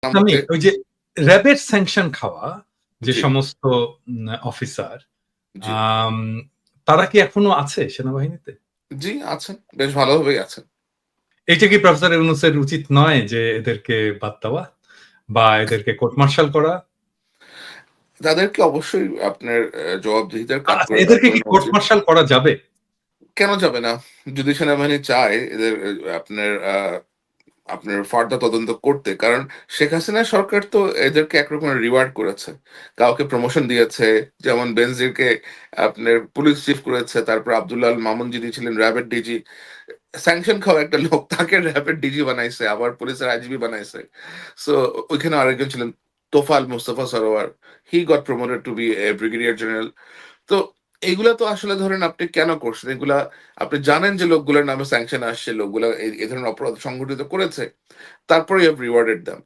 আমাকে ওই যে র্যাবের স্যাংশন খাওয়া যে জি সমস্ত অফিসার, জি তারা কি এখনো আছে সেনাবাহিনীতে? জি আছেন, বেশ ভালোভাবেই আছেন। এইটা কি প্রফেসর ইউনূসের উচিত নয় যে এদেরকে বাদ দেওয়া বা এদেরকে কোর্ট মার্শাল করা? তাদেরকে অবশ্যই আপনার জবাবদিহিতার আচ্ছা, কাঠগড়ায় দাঁড় এদেরকে কি করানো কোর্ট উচিত। মার্শাল করা যাবে? কেন যাবে না? যদি সেনাবাহিনী চায় এদের আপনার আপনার ফার্দার তদন্ত করতে, কারণ শেখ হাসিনা সরকার তো এদেরকে একরকমের রিওয়ার্ড করেছে, কাউকে প্রমোশন দিয়েছে, যেমন বেনজিরকে আপনার পুলিশ চিফ করেছে, তারপর আব্দুল্লাহ আল মামুন যিনি ছিলেন র্যাবের ডিজি, স্যাংশন খাওয়া একটা লোক, তাকে র্যাবের ডিজি বানাইছে, আবার পুলিশের আইজিপি বানাইছে। সো ওইখানে আরেকজন ছিলেন Tofal Mustafa Sarwar, he got promoted to be a brigadier general. তো এইগুলা তো আসলে ধরেন আপনি কেন করছেন এগুলা? আপনি জানেন যে লোকগুলোর নামে স্যাংশন আসছে, লোকগুলা এই ধরনের অপরাধ সংগঠিত করেছে, তারপরে ইউ হ্যাভ রিওয়ার্ডেড দেম।